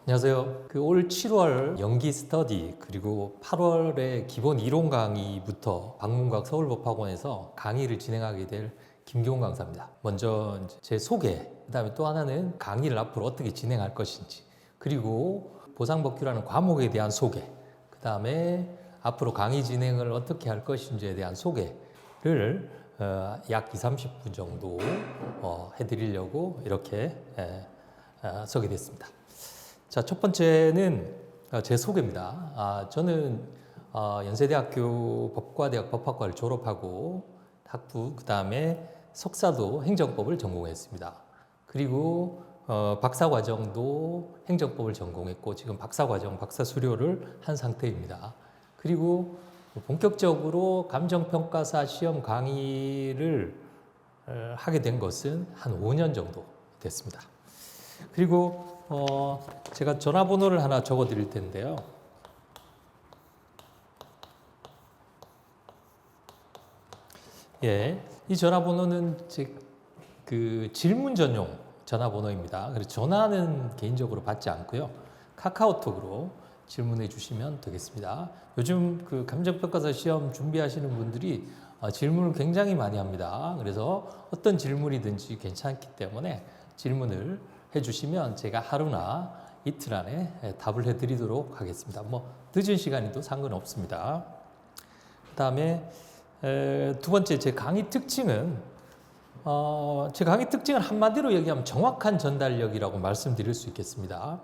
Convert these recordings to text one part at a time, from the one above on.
안녕하세요. 올 7월 연기 스터디 그리고 8월에 기본 이론 강의부터 박문각 서울법학원에서 강의를 진행하게 될 김기홍 강사입니다. 먼저 제 소개, 그다음에 또 하나는 강의를 앞으로 어떻게 진행할 것인지, 그리고 보상법규라는 과목에 대한 소개, 그다음에 앞으로 강의 진행을 어떻게 할 것인지에 대한 소개를 약 20-30분 정도 해드리려고 이렇게 서게 됐습니다. 자, 첫 번째는 제 소개입니다. 저는 연세대학교 법과대학 법학과를 졸업하고 학부, 그 다음에 석사도 행정법을 전공했습니다. 그리고 박사과정도 행정법을 전공했고 지금 박사과정, 박사 수료를 한 상태입니다. 그리고 본격적으로 감정평가사 시험 강의를 하게 된 것은 한 5년 정도 됐습니다. 그리고 제가 전화번호를 하나 적어 드릴 텐데요. 예, 이 전화번호는 그 질문 전용 전화번호입니다. 그래서 전화는 개인적으로 받지 않고요. 카카오톡으로 질문해 주시면 되겠습니다. 요즘 그 감정평가사 시험 준비하시는 분들이 질문을 굉장히 많이 합니다. 그래서 어떤 질문이든지 괜찮기 때문에 질문을 해주시면 제가 하루나 이틀 안에 답을 해드리도록 하겠습니다. 늦은 시간이도 상관없습니다. 그 다음에 두 번째, 제 강의 특징은 한마디로 얘기하면 정확한 전달력이라고 말씀드릴 수 있겠습니다.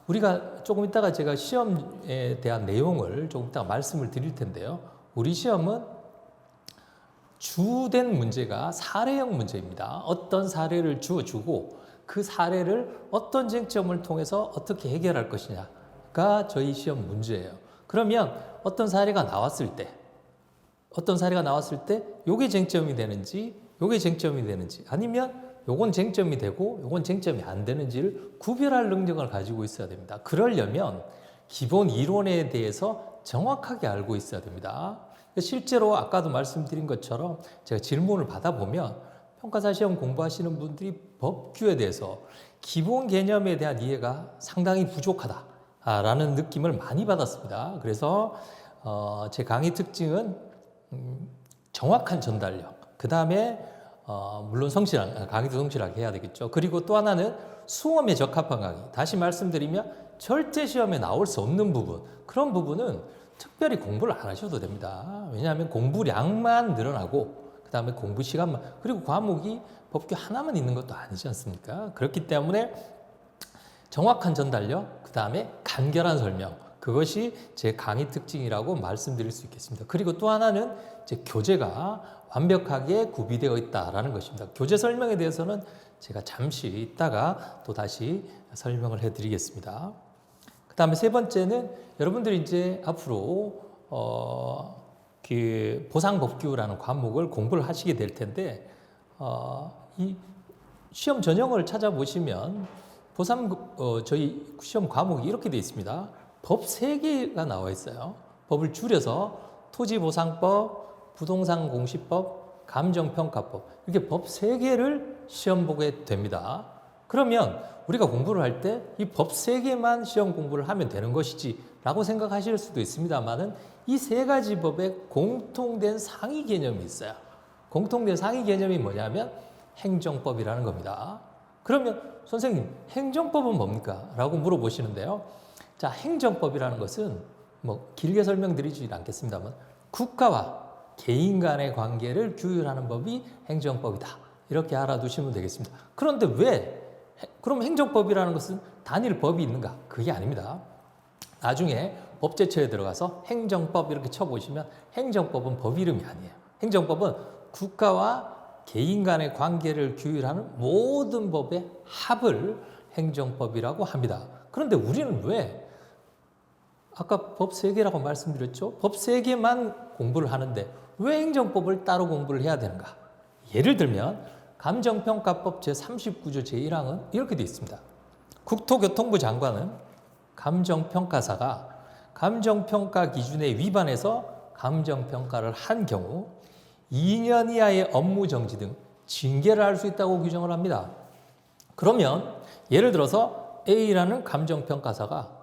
우리가 조금 이따가 제가 시험에 대한 내용을 조금 이따가 말씀을 드릴 텐데요. 우리 시험은 주된 문제가 사례형 문제입니다. 어떤 사례를 주어주고 그 사례를 어떤 쟁점을 통해서 어떻게 해결할 것이냐가 저희 시험 문제예요. 그러면 어떤 사례가 나왔을 때 요게 쟁점이 되는지 아니면 요건 쟁점이 되고 요건 쟁점이 안 되는지를 구별할 능력을 가지고 있어야 됩니다. 그러려면 기본 이론에 대해서 정확하게 알고 있어야 됩니다. 실제로 아까도 말씀드린 것처럼 제가 질문을 받아보면 평가사 시험 공부하시는 분들이 법규에 대해서 기본 개념에 대한 이해가 상당히 부족하다라는 느낌을 많이 받았습니다. 그래서 제 강의 특징은 정확한 전달력, 그 다음에 물론 강의도 성실하게 해야 되겠죠. 그리고 또 하나는 수험에 적합한 강의. 다시 말씀드리면 절대 시험에 나올 수 없는 부분, 그런 부분은 특별히 공부를 안 하셔도 됩니다. 왜냐하면 공부량만 늘어나고 그 다음에 공부 시간만, 그리고 과목이 법규 하나만 있는 것도 아니지 않습니까? 그렇기 때문에 정확한 전달력, 그 다음에 간결한 설명, 그것이 제 강의 특징이라고 말씀드릴 수 있겠습니다. 그리고 또 하나는 제 교재가 완벽하게 구비되어 있다라는 것입니다. 교재 설명에 대해서는 제가 잠시 있다가 또 다시 설명을 해드리겠습니다. 그 다음에 세 번째는 여러분들이 이제 앞으로 그 보상법규라는 과목을 공부를 하시게 될 텐데 이 시험 전형을 찾아보시면 저희 시험 과목이 이렇게 되어 있습니다. 법 3개가 나와 있어요. 법을 줄여서 토지보상법, 부동산공시법, 감정평가법, 이렇게 법 3개를 시험 보게 됩니다. 그러면 우리가 공부를 할 때 이 법 3개만 시험 공부를 하면 되는 것이지 라고 생각하실 수도 있습니다만은 이 3가지 법에 공통된 상위 개념이 있어요. 공통된 상위 개념이 뭐냐면 행정법이라는 겁니다. 그러면 선생님, 행정법은 뭡니까? 라고 물어보시는데요. 자, 행정법이라는 것은 길게 설명드리지 않겠습니다만 국가와 개인 간의 관계를 규율하는 법이 행정법이다. 이렇게 알아두시면 되겠습니다. 그런데 그럼 행정법이라는 것은 단일 법이 있는가? 그게 아닙니다. 나중에 법제처에 들어가서 행정법 이렇게 쳐보시면 행정법은 법 이름이 아니에요. 행정법은 국가와 개인 간의 관계를 규율하는 모든 법의 합을 행정법이라고 합니다. 그런데 우리는 왜 아까 법 3개라고 말씀드렸죠? 법 3개만 공부를 하는데 왜 행정법을 따로 공부를 해야 되는가? 예를 들면 감정평가법 제39조 제1항은 이렇게 되어 있습니다. 국토교통부 장관은 감정평가사가 감정평가 기준에 위반해서 감정평가를 한 경우 2년 이하의 업무 정지 등 징계를 할 수 있다고 규정을 합니다. 그러면 예를 들어서 A라는 감정평가사가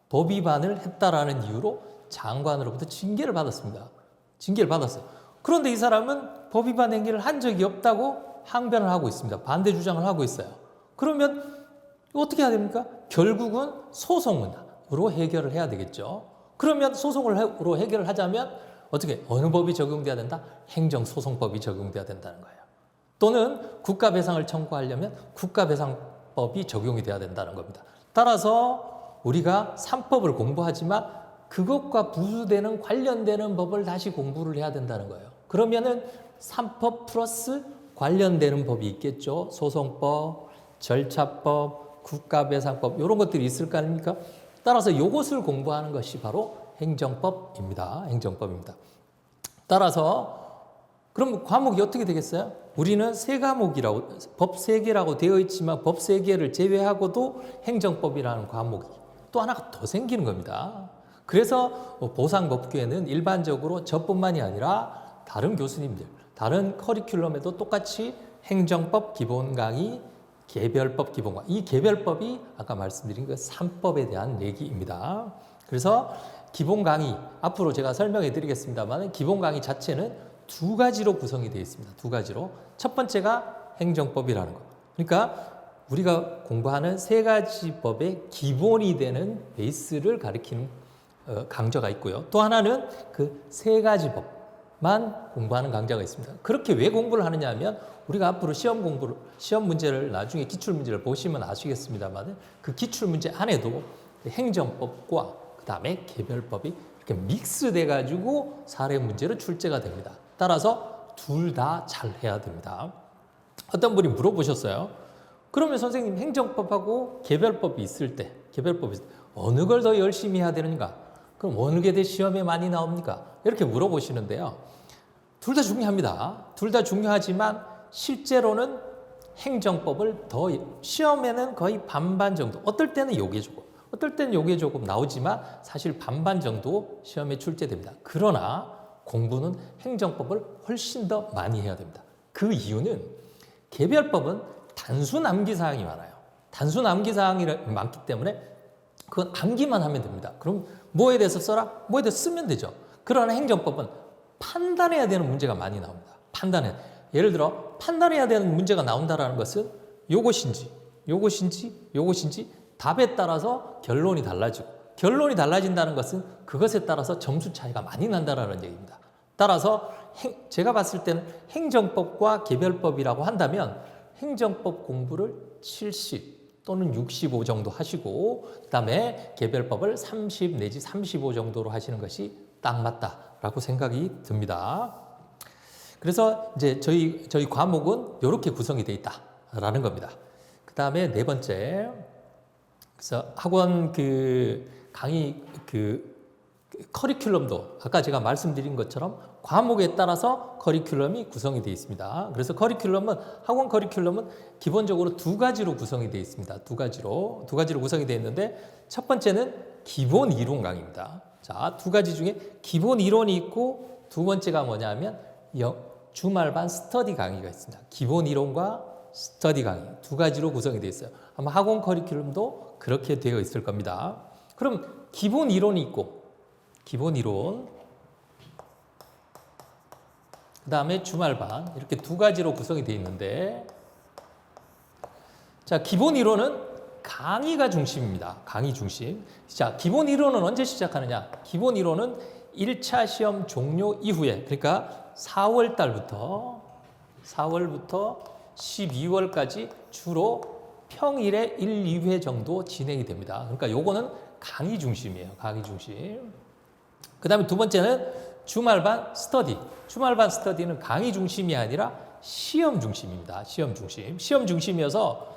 법 위반을 했다라는 이유로 장관으로부터 징계를 받았습니다. 징계를 받았어요. 그런데 이 사람은 법 위반 행위를 한 적이 없다고 항변을 하고 있습니다. 반대 주장을 하고 있어요. 그러면 어떻게 해야 됩니까? 결국은 소송으로 해결을 해야 되겠죠. 그러면 소송으로 해결을 하자면 어떻게 어느 법이 적용돼야 된다? 행정소송법이 적용돼야 된다는 거예요. 또는 국가배상을 청구하려면 국가배상법이 적용이 돼야 된다는 겁니다. 따라서 우리가 3법을 공부하지만 그것과 부수되는 관련되는 법을 다시 공부를 해야 된다는 거예요. 그러면은 3법 플러스 관련되는 법이 있겠죠. 소송법, 절차법, 국가배상법 이런 것들이 있을 거 아닙니까? 따라서 이것을 공부하는 것이 바로 행정법입니다. 행정법입니다. 따라서 그럼 과목이 어떻게 되겠어요? 우리는 세 과목이라고 법 3개라고 되어 있지만 법 3개를 제외하고도 행정법이라는 과목이 또 하나가 더 생기는 겁니다. 그래서 보상법규에는 일반적으로 저뿐만이 아니라 다른 교수님들, 다른 커리큘럼에도 똑같이 행정법 기본 강의, 개별법 기본 강의. 이 개별법이 아까 말씀드린 그 3법에 대한 얘기입니다. 그래서 기본 강의, 앞으로 제가 설명해 드리겠습니다만 기본 강의 자체는 2가지로 구성이 되어 있습니다. 2가지로. 첫 번째가 행정법이라는 거. 그러니까 우리가 공부하는 3가지 법의 기본이 되는 베이스를 가리키는 강좌가 있고요. 또 하나는 그 3가지 법만 공부하는 강좌가 있습니다. 그렇게 왜 공부를 하느냐 하면 우리가 앞으로 시험 문제를 나중에 기출 문제를 보시면 아시겠습니다만 그 기출 문제 안에도 행정법과 그 다음에 개별법이 이렇게 믹스돼 가지고 사례 문제로 출제가 됩니다. 따라서 둘 다 잘 해야 됩니다. 어떤 분이 물어보셨어요. 그러면 선생님 행정법하고 개별법이 있을 때 어느 걸 더 열심히 해야 되는가? 그럼 어느 게 더 시험에 많이 나옵니까? 이렇게 물어보시는데요. 둘 다 중요합니다. 둘 다 중요하지만 실제로는 행정법을 더 시험에는 거의 반반 정도. 어떨 때는 요게 조금 나오지만 사실 반반 정도 시험에 출제됩니다. 그러나 공부는 행정법을 훨씬 더 많이 해야 됩니다. 그 이유는 개별법은 단순 암기사항이 많아요. 단순 암기사항이 많기 때문에 그건 암기만 하면 됩니다. 그럼 뭐에 대해서 써라? 뭐에 대해서 쓰면 되죠. 그러나 행정법은 판단해야 되는 문제가 많이 나옵니다. 예를 들어 판단해야 되는 문제가 나온다는 것은 요것인지 답에 따라서 결론이 달라지고 결론이 달라진다는 것은 그것에 따라서 점수 차이가 많이 난다는 얘기입니다. 따라서 제가 봤을 때는 행정법과 개별법이라고 한다면 행정법 공부를 70 또는 65 정도 하시고 그다음에 개별법을 30 내지 35 정도로 하시는 것이 딱 맞다라고 생각이 듭니다. 그래서 이제 저희 과목은 이렇게 구성이 되어 있다라는 겁니다. 그다음에 네 번째, 그래서 학원 강의 커리큘럼도 아까 제가 말씀드린 것처럼 과목에 따라서 커리큘럼이 구성이 되어 있습니다. 그래서 학원 커리큘럼은 기본적으로 2가지로 구성이 되어 있습니다. 2가지로 구성이 되어 있는데 첫 번째는 기본 이론 강의입니다. 자, 2가지 중에 기본 이론이 있고 두 번째가 뭐냐면 주말반 스터디 강의가 있습니다. 기본 이론과 스터디 강의 2가지로 구성이 되어 있어요. 아마 학원 커리큘럼도 그렇게 되어 있을 겁니다. 그럼 기본 이론이 있고 기본 이론 그 다음에 주말반 이렇게 2가지로 구성이 되어 있는데 자, 기본 이론은 강의가 중심입니다. 강의 중심. 자, 기본 이론은 언제 시작하느냐? 기본 이론은 1차 시험 종료 이후에 그러니까 4월 달부터 12월까지 주로 평일에 1, 2회 정도 진행이 됩니다. 그러니까 요거는 강의 중심이에요. 강의 중심. 그 다음에 두 번째는 주말반 스터디. 주말반 스터디는 강의 중심이 아니라 시험 중심입니다. 시험 중심. 시험 중심이어서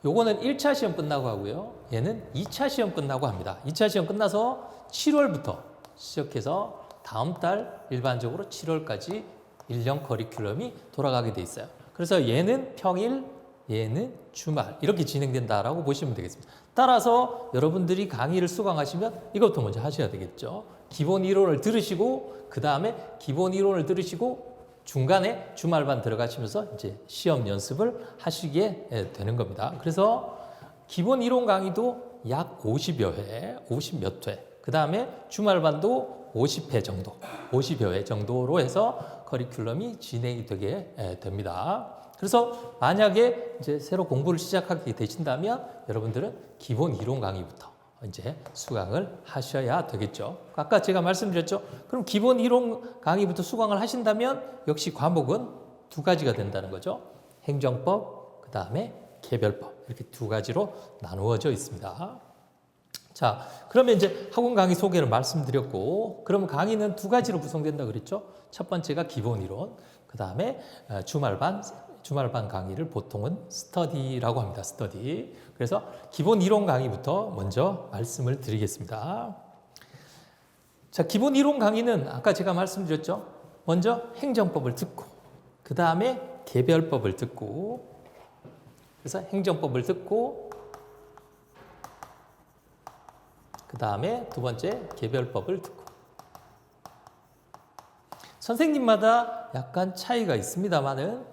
요거는 1차 시험 끝나고 하고요. 얘는 2차 시험 끝나고 합니다. 2차 시험 끝나서 7월부터 시작해서 다음 달 일반적으로 7월까지 1년 커리큘럼이 돌아가게 돼 있어요. 그래서 얘는 평일, 얘는 주말 이렇게 진행된다라고 보시면 되겠습니다. 따라서 여러분들이 강의를 수강하시면 이것부터 먼저 하셔야 되겠죠. 기본 이론을 들으시고 그 다음에 기본 이론을 들으시고 중간에 주말반 들어가시면서 이제 시험 연습을 하시게 되는 겁니다. 그래서 기본 이론 강의도 약 50여 회, 50몇 회. 그 다음에 주말반도 50회 정도, 50여 회 정도로 해서 커리큘럼이 진행이 되게 됩니다. 그래서 만약에 이제 새로 공부를 시작하게 되신다면 여러분들은 기본 이론 강의부터 이제 수강을 하셔야 되겠죠. 아까 제가 말씀드렸죠. 그럼 기본 이론 강의부터 수강을 하신다면 역시 과목은 두 가지가 된다는 거죠. 행정법, 그 다음에 개별법 이렇게 두 가지로 나누어져 있습니다. 자, 그러면 이제 학원 강의 소개를 말씀드렸고, 그러면 강의는 두 가지로 구성된다 그랬죠. 첫 번째가 기본 이론, 그 다음에 주말반 강의를 보통은 스터디라고 합니다. 스터디. 그래서 기본 이론 강의부터 먼저 말씀을 드리겠습니다. 자, 기본 이론 강의는 아까 제가 말씀드렸죠. 먼저 행정법을 듣고, 그 다음에 개별법을 듣고, 그래서 행정법을 듣고, 그 다음에 두 번째 개별법을 듣고. 선생님마다 약간 차이가 있습니다만은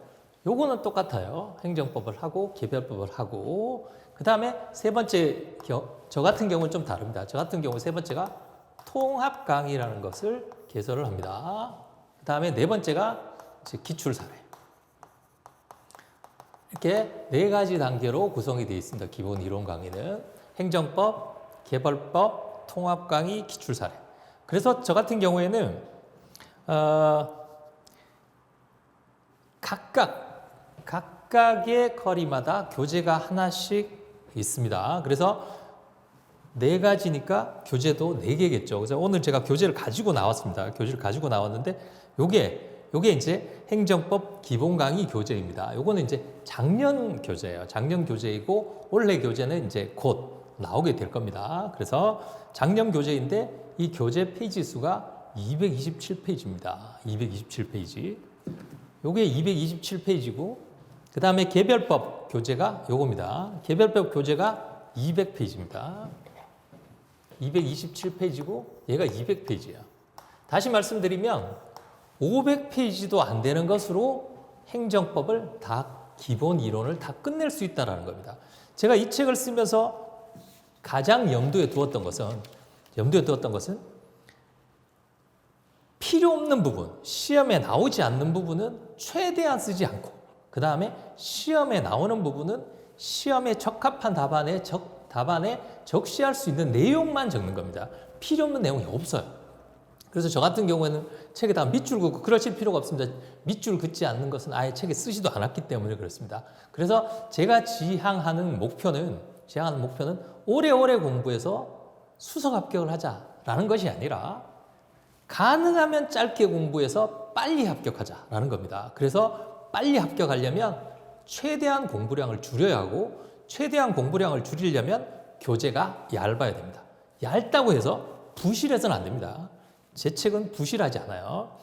요거는 똑같아요. 행정법을 하고 개별법을 하고, 그 다음에 세 번째, 저 같은 경우는 좀 다릅니다. 저 같은 경우 세 번째가 통합 강의라는 것을 개설을 합니다. 그 다음에 네 번째가 이제 기출 사례. 이렇게 네 가지 단계로 구성이 되어 있습니다. 기본 이론 강의는 행정법, 개별법, 통합 강의, 기출 사례. 그래서 저 같은 경우에는 각각의 커리마다 교재가 하나씩 있습니다. 그래서 네 가지니까 교재도 네 개겠죠. 그래서 오늘 제가 교재를 가지고 나왔습니다. 교재를 가지고 나왔는데 요게 이제 행정법 기본 강의 교재입니다. 요거는 이제 작년 교재예요. 작년 교재이고 올해 교재는 이제 곧 나오게 될 겁니다. 그래서 작년 교재인데 이 교재 페이지 수가 227페이지입니다. 227페이지. 요게 227페이지고 그 다음에 개별법 교재가 요겁니다. 개별법 교재가 200페이지입니다. 227페이지고 얘가 200페이지야. 다시 말씀드리면 500페이지도 안 되는 것으로 행정법을 다 기본 이론을 다 끝낼 수 있다는 겁니다. 제가 이 책을 쓰면서 가장 염두에 두었던 것은 필요 없는 부분, 시험에 나오지 않는 부분은 최대한 쓰지 않고, 그 다음에 시험에 나오는 부분은 시험에 적합한 답안에 적시할 수 있는 내용만 적는 겁니다. 필요 없는 내용이 없어요. 그래서 저 같은 경우에는 책에다 밑줄 긋고 그러실 필요가 없습니다. 밑줄 긋지 않는 것은 아예 책에 쓰지도 않았기 때문에 그렇습니다. 그래서 제가 지향하는 목표는 오래오래 공부해서 수석 합격을 하자라는 것이 아니라 가능하면 짧게 공부해서 빨리 합격하자라는 겁니다. 그래서 빨리 합격하려면 최대한 공부량을 줄여야 하고, 최대한 공부량을 줄이려면 교재가 얇아야 됩니다. 얇다고 해서 부실해서는 안 됩니다. 제 책은 부실하지 않아요.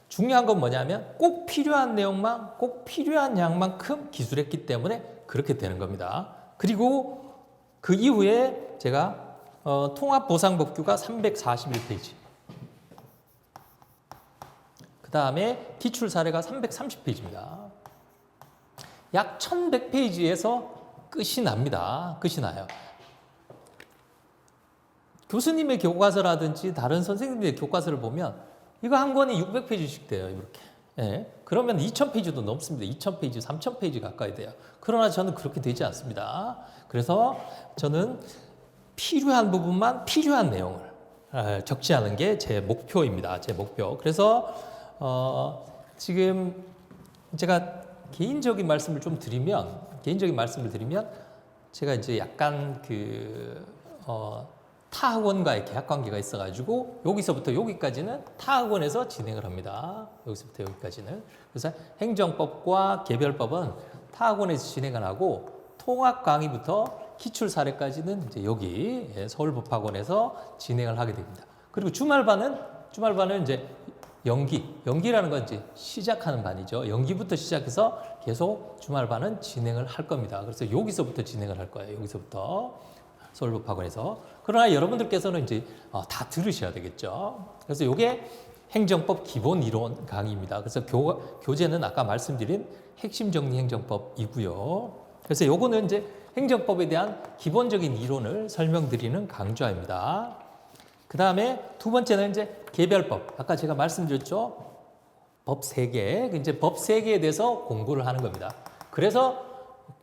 중요한 건 뭐냐면 꼭 필요한 내용만, 꼭 필요한 양만큼 기술했기 때문에 그렇게 되는 겁니다. 그리고 그 이후에 제가 통합보상법규가 341페이지, 그 다음에 기출 사례가 330페이지입니다. 약 1100페이지에서 끝이 납니다. 끝이 나요. 교수님의 교과서라든지 다른 선생님들의 교과서를 보면 이거 한 권이 600페이지씩 돼요. 이렇게. 예. 그러면 2000페이지도 넘습니다. 2000페이지, 3000페이지 가까이 돼요. 그러나 저는 그렇게 되지 않습니다. 그래서 저는 필요한 부분만 필요한 내용을 적시하는 게 제 목표입니다. 제 목표. 그래서 지금 제가 개인적인 말씀을 드리면 제가 이제 약간 타 학원과의 계약 관계가 있어가지고 여기서부터 여기까지는 타 학원에서 진행을 합니다. 여기서부터 여기까지는. 그래서 행정법과 개별법은 타 학원에서 진행을 하고 통합 강의부터 기출 사례까지는 이제 여기 서울법학원에서 진행을 하게 됩니다. 그리고 주말반은 이제 연기라는 건 이제 시작하는 반이죠. 연기부터 시작해서 계속 주말반은 진행을 할 겁니다. 그래서 여기서부터 진행을 할 거예요. 여기서부터 서울법학원에서. 그러나 여러분들께서는 이제 다 들으셔야 되겠죠. 그래서 이게 행정법 기본 이론 강의입니다. 그래서 교재는 아까 말씀드린 핵심 정리 행정법이고요. 그래서 요거는 이제 행정법에 대한 기본적인 이론을 설명드리는 강좌입니다. 그 다음에 두 번째는 이제 개별법. 아까 제가 말씀드렸죠. 법 3개. 이제 법 3개에 대해서 공부를 하는 겁니다. 그래서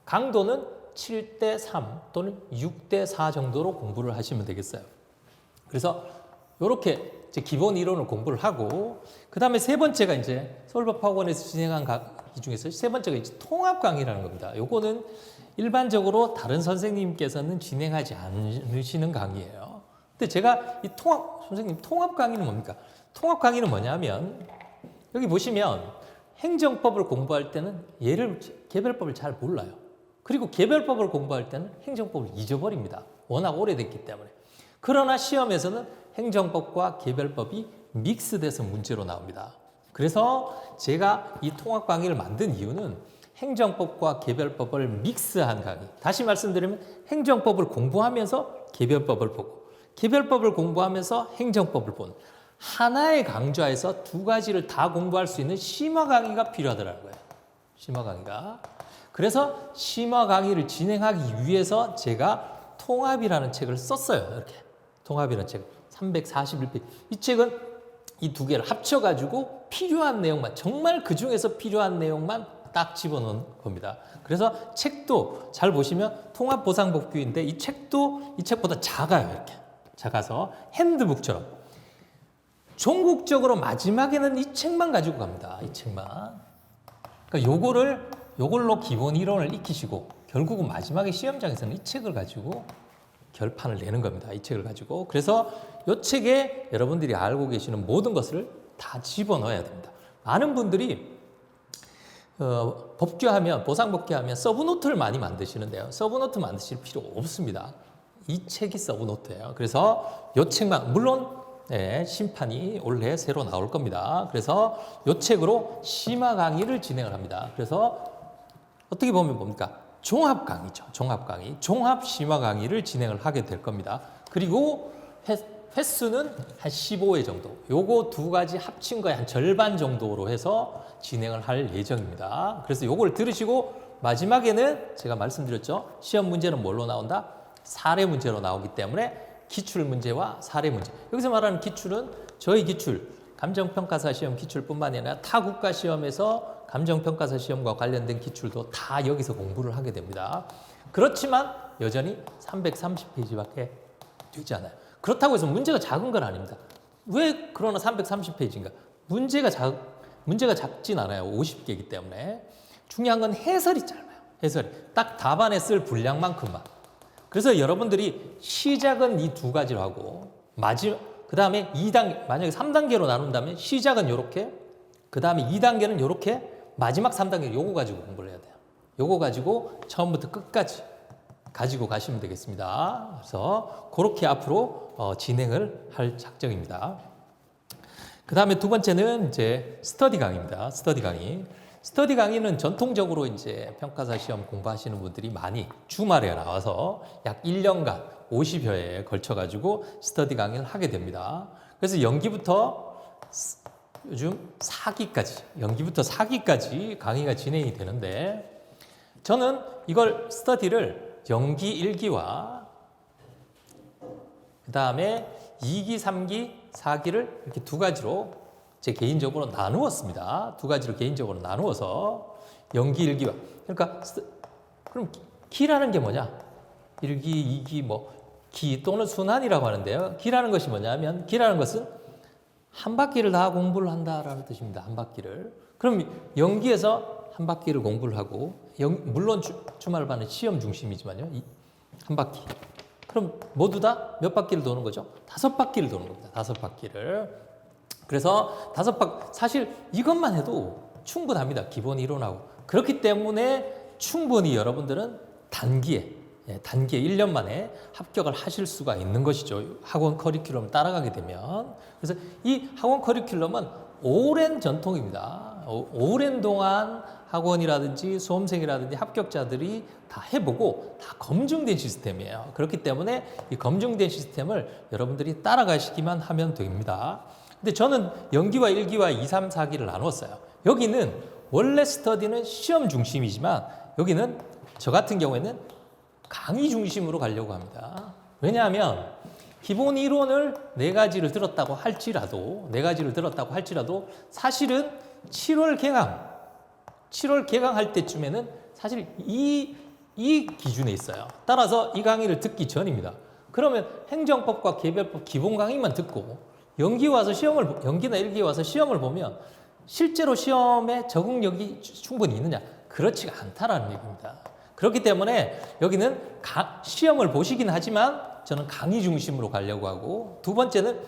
강도는 7대3 또는 6대4 정도로 공부를 하시면 되겠어요. 그래서 이렇게 이제 기본 이론을 공부를 하고, 그 다음에 세 번째가 이제 서울법학원에서 진행한 강의 중에서 세 번째가 이제 통합 강의라는 겁니다. 요거는 일반적으로 다른 선생님께서는 진행하지 않으시는 강의예요. 근데 제가 이 선생님 통합 강의는 뭡니까? 통합 강의는 뭐냐면, 여기 보시면 행정법을 공부할 때는 개별법을 잘 몰라요. 그리고 개별법을 공부할 때는 행정법을 잊어버립니다. 워낙 오래됐기 때문에. 그러나 시험에서는 행정법과 개별법이 믹스돼서 문제로 나옵니다. 그래서 제가 이 통합 강의를 만든 이유는 행정법과 개별법을 믹스한 강의. 다시 말씀드리면 행정법을 공부하면서 개별법을 보고, 개별법을 공부하면서 행정법을 보는 하나의 강좌에서 두 가지를 다 공부할 수 있는 심화 강의가 필요하더라는 거예요. 심화 강의가. 그래서 심화 강의를 진행하기 위해서 제가 통합이라는 책을 썼어요. 이렇게. 통합이라는 책. 341페이지. 이 책은 이 두 개를 합쳐가지고 필요한 내용만, 정말 그 중에서 필요한 내용만 딱 집어넣은 겁니다. 그래서 책도 잘 보시면 통합보상복귀인데 이 책도 이 책보다 작아요. 이렇게. 작아서 핸드북처럼. 종국적으로 마지막에는 이 책만 가지고 갑니다. 이 책만. 그러니까 요걸로 기본 이론을 익히시고 결국은 마지막에 시험장에서는 이 책을 가지고 결판을 내는 겁니다. 이 책을 가지고. 그래서 이 책에 여러분들이 알고 계시는 모든 것을 다 집어넣어야 됩니다. 많은 분들이 법규하면, 보상법규하면 서브노트를 많이 만드시는데요. 서브노트 만드실 필요 없습니다. 이 책이 서브노트예요. 그래서 이 책만, 물론 심판이 올해 새로 나올 겁니다. 그래서 이 책으로 심화 강의를 진행을 합니다. 그래서 어떻게 보면 뭡니까? 종합 강의죠. 종합 강의. 종합 심화 강의를 진행을 하게 될 겁니다. 그리고 횟수는 한 15회 정도. 요거 두 가지 합친 거의 한 절반 정도로 해서 진행을 할 예정입니다. 그래서 요걸 들으시고 마지막에는 제가 말씀드렸죠. 시험 문제는 뭘로 나온다? 사례 문제로 나오기 때문에 기출 문제와 사례 문제. 여기서 말하는 기출은 저희 기출, 감정평가사 시험 기출뿐만이 아니라 타 국가 시험에서 감정평가사 시험과 관련된 기출도 다 여기서 공부를 하게 됩니다. 그렇지만 여전히 330페이지밖에 되지 않아요. 그렇다고 해서 문제가 작은 건 아닙니다. 왜 그러나 330페이지인가? 문제가 작진 않아요. 50개이기 때문에. 중요한 건 해설이 짧아요. 해설이. 딱 답안에 쓸 분량만큼만. 그래서 여러분들이 시작은 이 두 가지로 하고 그 다음에 2단계, 만약에 3단계로 나눈다면 시작은 이렇게, 그 다음에 2단계는 이렇게, 마지막 3단계 요거 가지고 공부를 해야 돼요. 요거 가지고 처음부터 끝까지 가지고 가시면 되겠습니다. 그래서 그렇게 앞으로 진행을 할 작정입니다. 그 다음에 두 번째는 이제 스터디 강의입니다. 스터디 강의. 스터디 강의는 전통적으로 이제 평가사 시험 공부하시는 분들이 많이 주말에 나와서 약 1년간 50여회에 걸쳐가지고 스터디 강의를 하게 됩니다. 그래서 연기부터 요즘 4기까지 강의가 진행이 되는데, 저는 이걸 스터디를 연기 1기와 그 다음에 2기, 3기, 4기를 이렇게 두 가지로 제 개인적으로 나누었습니다. 두 가지로 개인적으로 나누어서 연기 1기와, 그러니까 그럼 기라는 게 뭐냐? 1기, 2기, 기 또는 순환이라고 하는데요. 기라는 것이 뭐냐면, 기라는 것은 한 바퀴를 다 공부를 한다라는 뜻입니다. 한 바퀴를. 그럼 연기에서 한 바퀴를 공부를 하고, 물론 주말반은 시험 중심이지만요. 한 바퀴. 그럼 모두 다 몇 바퀴를 도는 거죠? 5바퀴를 도는 겁니다. 5바퀴를. 그래서 사실 이것만 해도 충분합니다. 기본 이론하고. 그렇기 때문에 충분히 여러분들은 단기에 1년 만에 합격을 하실 수가 있는 것이죠. 학원 커리큘럼을 따라가게 되면. 그래서 이 학원 커리큘럼은 오랜 전통입니다. 오랜 동안 학원이라든지 수험생이라든지 합격자들이 다 해보고 다 검증된 시스템이에요. 그렇기 때문에 이 검증된 시스템을 여러분들이 따라가시기만 하면 됩니다. 근데 저는 연기와 1기와 2, 3, 4기를 나눴어요. 여기는 원래 스터디는 시험 중심이지만 여기는 저 같은 경우에는 강의 중심으로 가려고 합니다. 왜냐하면 기본 이론을 네 가지를 들었다고 할지라도 사실은 7월 개강할 때쯤에는 사실 이 기준에 있어요. 따라서 이 강의를 듣기 전입니다. 그러면 행정법과 개별법 기본 강의만 듣고 연기나 1기에 와서 시험을 보면 실제로 시험에 적응력이 충분히 있느냐? 그렇지가 않다라는 얘기입니다. 그렇기 때문에 여기는 시험을 보시긴 하지만 저는 강의 중심으로 가려고 하고, 두 번째는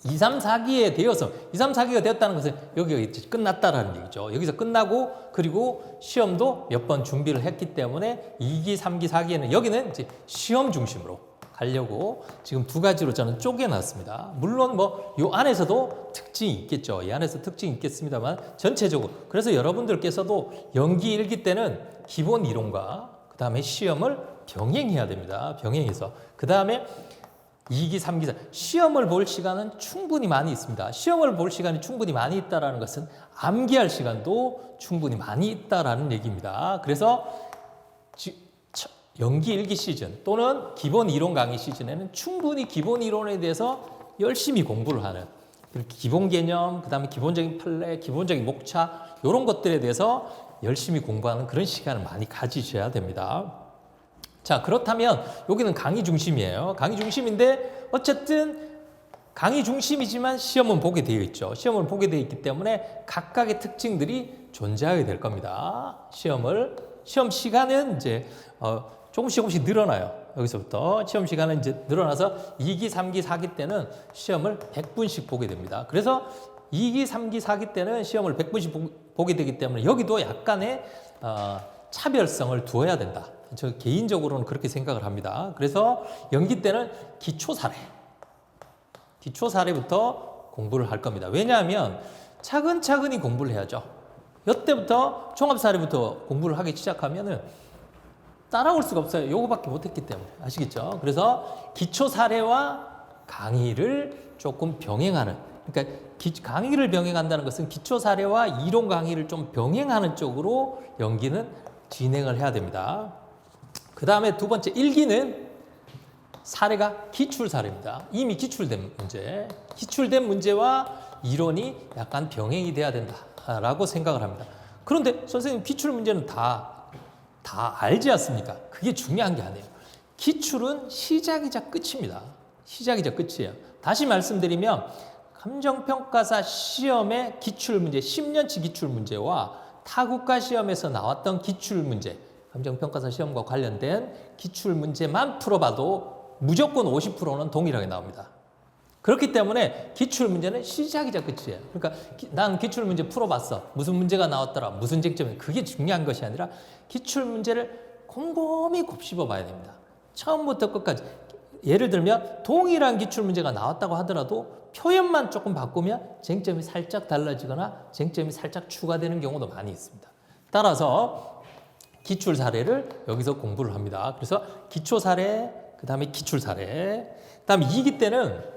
2, 3, 4기에 되어서 2, 3, 4기가 되었다는 것은 여기가 끝났다라는 얘기죠. 여기서 끝나고 그리고 시험도 몇 번 준비를 했기 때문에 2기, 3기, 4기에는 여기는 이제 시험 중심으로 가려고 지금 두 가지로 저는 쪼개놨습니다. 물론 뭐 요 안에서도 특징이 있겠죠. 이 안에서 특징이 있겠습니다만 전체적으로, 그래서 여러분들께서도 연기 1기 때는 기본 이론과 그 다음에 시험을 병행해야 됩니다. 병행해서 그 다음에 2기, 3기, 4기 시험을 볼 시간은 충분히 많이 있습니다. 시험을 볼 시간이 충분히 많이 있다는 것은 암기할 시간도 충분히 많이 있다는 얘기입니다. 그래서 연기 1기 시즌 또는 기본 이론 강의 시즌에는 충분히 기본 이론에 대해서 열심히 공부를 하는, 기본 개념, 그 다음에 기본적인 판례, 기본적인 목차 이런 것들에 대해서 열심히 공부하는 그런 시간을 많이 가지셔야 됩니다. 자, 그렇다면 여기는 강의 중심이에요. 강의 중심인데 어쨌든 강의 중심이지만 시험은 보게 되어 있죠. 시험을 보게 되어 있기 때문에 각각의 특징들이 존재하게 될 겁니다. 시험 시간은 이제 조금씩 늘어나요. 여기서부터 시험 시간은 이제 늘어나서 2기, 3기, 4기 때는 시험을 100분씩 보게 됩니다. 그래서 2기, 3기, 4기 때는 시험을 100분씩 보게 되기 때문에 여기도 약간의 차별성을 두어야 된다. 저 개인적으로는 그렇게 생각을 합니다. 그래서 연기 때는 기초 사례부터 공부를 할 겁니다. 왜냐하면 차근차근히 공부를 해야죠. 이때부터 종합 사례부터 공부를 하기 시작하면은 따라올 수가 없어요. 요거밖에 못했기 때문에. 아시겠죠? 그래서 기초 사례와 강의를 조금 병행하는, 그러니까 강의를 병행한다는 것은 기초 사례와 이론 강의를 좀 병행하는 쪽으로 연기는 진행을 해야 됩니다. 그 다음에 두 번째 1기는 사례가 기출 사례입니다. 이미 기출된 문제와 이론이 약간 병행이 돼야 된다라고 생각을 합니다. 그런데 선생님 기출 문제는 다 알지 않습니까? 그게 중요한 게 아니에요. 기출은 시작이자 끝입니다. 시작이자 끝이에요. 다시 말씀드리면 감정평가사 시험의 기출문제, 10년치 기출문제와 타국가 시험에서 나왔던 기출문제, 감정평가사 시험과 관련된 기출문제만 풀어봐도 무조건 50%는 동일하게 나옵니다. 그렇기 때문에 기출문제는 시작이자 끝이에요. 그러니까 난 기출문제 풀어봤어. 무슨 문제가 나왔더라. 무슨 쟁점이. 그게 중요한 것이 아니라 기출문제를 곰곰이 곱씹어 봐야 됩니다. 처음부터 끝까지. 예를 들면 동일한 기출문제가 나왔다고 하더라도 표현만 조금 바꾸면 쟁점이 살짝 달라지거나 쟁점이 살짝 추가되는 경우도 많이 있습니다. 따라서 기출 사례를 여기서 공부를 합니다. 그래서 기초 사례, 그 다음에 기출 사례, 그 다음에 2기 때는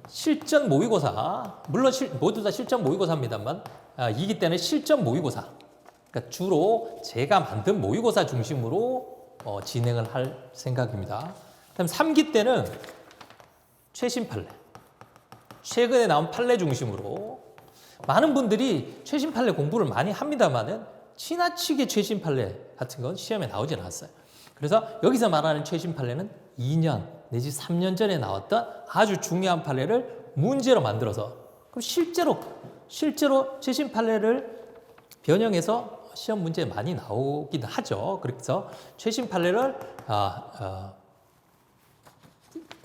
실전 모의고사, 물론 모두 다 실전 모의고사입니다만 2기 때는 실전 모의고사, 그러니까 주로 제가 만든 모의고사 중심으로 진행을 할 생각입니다. 그다음 3기 때는 최신 판례, 최근에 나온 판례 중심으로 많은 분들이 최신 판례 공부를 많이 합니다만은 지나치게 최신 판례 같은 건 시험에 나오지 않았어요. 그래서 여기서 말하는 최신 판례는 2년 내지 3년 전에 나왔던 아주 중요한 판례를 문제로 만들어서, 그럼 실제로 최신 판례를 변형해서 시험 문제에 많이 나오긴 하죠. 그래서 최신 판례를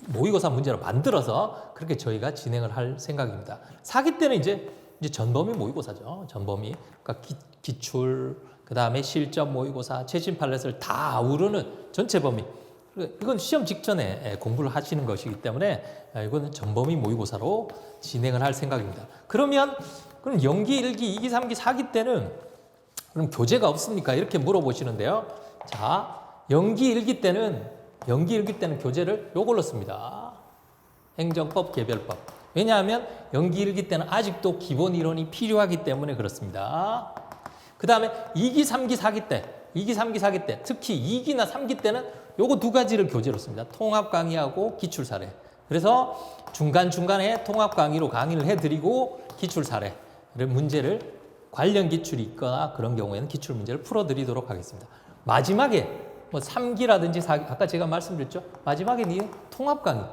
모의고사 문제로 만들어서 그렇게 저희가 진행을 할 생각입니다. 4기 때는 이제 전범위 모의고사죠. 전범위. 그러니까 기출, 그 다음에 실전 모의고사, 최신 판례를 다 아우르는 전체 범위. 이건 시험 직전에 공부를 하시는 것이기 때문에 이거는 전범위 모의고사로 진행을 할 생각입니다. 그럼 연기 1기, 2기, 3기, 4기 때는 그럼 교재가 없습니까? 이렇게 물어보시는데요. 자, 연기 1기 때는 교재를 요걸로 씁니다. 행정법, 개별법. 왜냐하면 연기 1기 때는 아직도 기본 이론이 필요하기 때문에 그렇습니다. 그 다음에 2기, 3기, 4기 때 2기, 3기, 4기 때, 특히 2기나 3기 때는 요거 두 가지를 교재로 씁니다. 통합 강의하고 기출 사례. 그래서 중간중간에 통합 강의로 강의를 해드리고 기출 사례 문제를 관련 기출이 있거나 그런 경우에는 기출 문제를 풀어드리도록 하겠습니다. 마지막에 뭐 3기라든지 4기, 아까 제가 말씀드렸죠. 마지막에 통합 강의,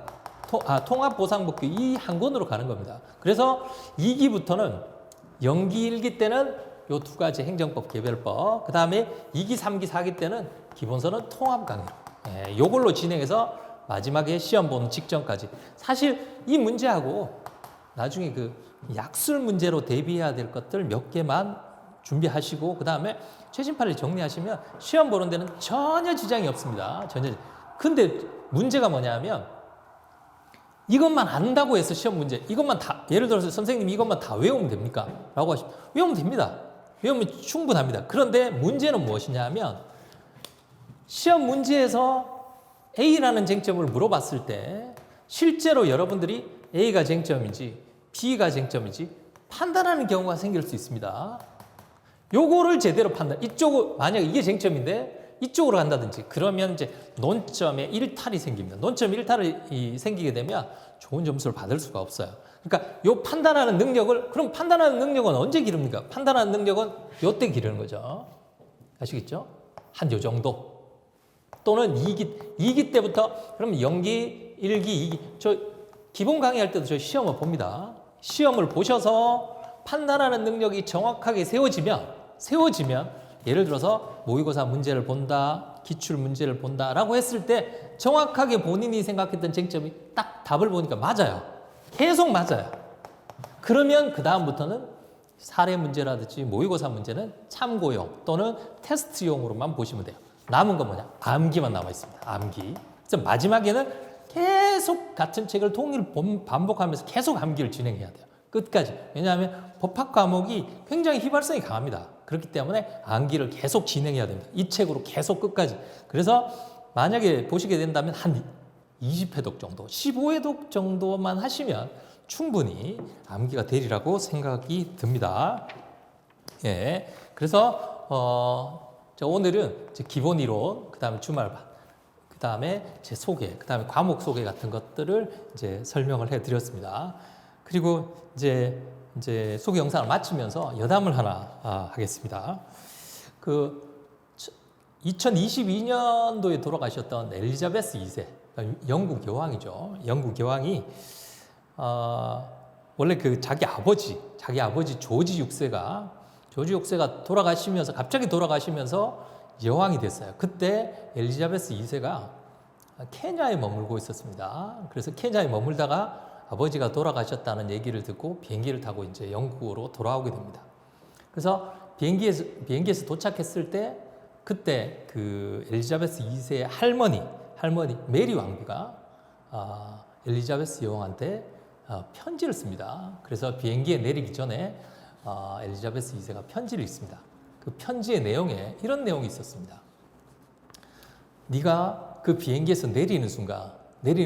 통합 보상복귀 이 한 권으로 가는 겁니다. 그래서 2기부터는 0기, 1기 때는 요 두 가지 행정법, 개별법, 그 다음에 2기, 3기, 4기 때는 기본서는 통합 강의로 요걸로 진행해서 마지막에 시험 보는 직전까지. 사실 이 문제하고 나중에 그 약술 문제로 대비해야 될 것들 몇 개만 준비하시고 그 다음에 최신판을 정리하시면 시험 보는 데는 전혀 지장이 없습니다. 전혀. 근데 문제가 뭐냐면 이것만 안다고 해서 시험 문제 이것만 다 예를 들어서 선생님 이것만 다 외우면 됩니까? 라고 하시면 외우면 됩니다. 외우면 충분합니다. 그런데 문제는 무엇이냐면 시험 문제에서 A라는 쟁점을 물어봤을 때 실제로 여러분들이 A가 쟁점인지 B가 쟁점인지 판단하는 경우가 생길 수 있습니다. 요거를 제대로 이쪽으로 만약에 이게 쟁점인데 이쪽으로 간다든지 그러면 이제 논점에 일탈이 생깁니다. 논점 일탈이 생기게 되면 좋은 점수를 받을 수가 없어요. 그러니까 요 판단하는 능력을 그럼 판단하는 능력은 언제 기릅니까? 판단하는 능력은 요때 기르는 거죠. 아시겠죠? 한 요 정도. 또는 2기 때부터 그럼 0기, 1기, 2기 저 기본 강의할 때도 저 시험을 봅니다. 시험을 보셔서 판단하는 능력이 정확하게 세워지면 예를 들어서 모의고사 문제를 본다, 기출 문제를 본다라고 했을 때 정확하게 본인이 생각했던 쟁점이 딱 답을 보니까 맞아요. 계속 맞아요. 그러면 그 다음부터는 사례 문제라든지 모의고사 문제는 참고용 또는 테스트용으로만 보시면 돼요. 남은 건 뭐냐? 암기만 남아 있습니다. 암기. 그래서 마지막에는 계속 같은 책을 통일 반복하면서 계속 암기를 진행해야 돼요. 끝까지. 왜냐하면 법학 과목이 굉장히 휘발성이 강합니다. 그렇기 때문에 암기를 계속 진행해야 됩니다. 이 책으로 계속 끝까지. 그래서 만약에 보시게 된다면 한 20회독 정도, 15회독 정도만 하시면 충분히 암기가 되리라고 생각이 듭니다. 예. 그래서 오늘은 기본 이론, 그 다음에 주말반, 그 다음에 제 소개, 그 다음에 과목 소개 같은 것들을 이제 설명을 해드렸습니다. 그리고 이제 소개 영상을 마치면서 여담을 하나 하겠습니다. 2022년도에 돌아가셨던 엘리자베스 2세, 영국 여왕이죠. 영국 여왕이 원래 자기 아버지 조지 6세가 돌아가시면서 갑자기 돌아가시면서 여왕이 됐어요. 그때 엘리자베스 2세가 케냐에 머물고 있었습니다. 그래서 케냐에 머물다가 아버지가 돌아가셨다는 얘기를 듣고 비행기를 타고 이제 영국으로 돌아오게 됩니다. 그래서 비행기에서 도착했을 때 그때 그 엘리자베스 2세의 할머니 메리 왕비가 엘리자베스 여왕한테 편지를 씁니다. 그래서 비행기에 내리기 전에 엘리자베스 2세가 편지를 읽습니다. 그 편지의 내용에 이런 내용이 있었습니다. 네가 그 비행기에서 내리는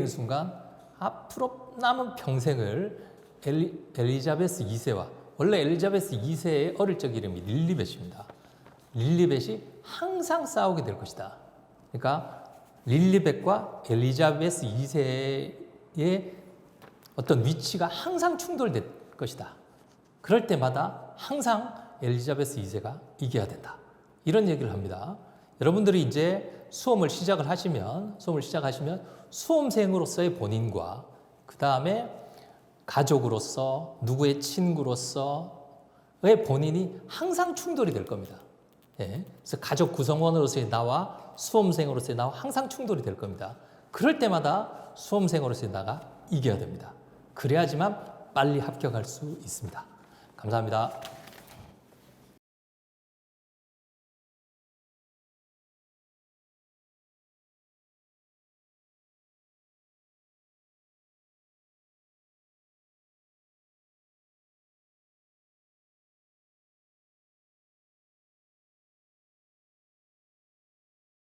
순간 앞으로 남은 평생을 엘리자베스 2세와 원래 엘리자베스 2세의 어릴 적 이름이 릴리벳입니다. 릴리벳이 항상 싸우게 될 것이다. 그러니까 릴리벳과 엘리자베스 2세의 어떤 위치가 항상 충돌될 것이다. 그럴 때마다 항상 엘리자베스 2세가 이겨야 된다. 이런 얘기를 합니다. 여러분들이 이제 수험을 시작하시면 수험생으로서의 본인과 그 다음에 가족으로서 누구의 친구로서의 본인이 항상 충돌이 될 겁니다. 예. 그래서 가족 구성원으로서의 나와 수험생으로서의 나와 항상 충돌이 될 겁니다. 그럴 때마다 수험생으로서의 나가 이겨야 됩니다. 그래야지만 빨리 합격할 수 있습니다. 감사합니다.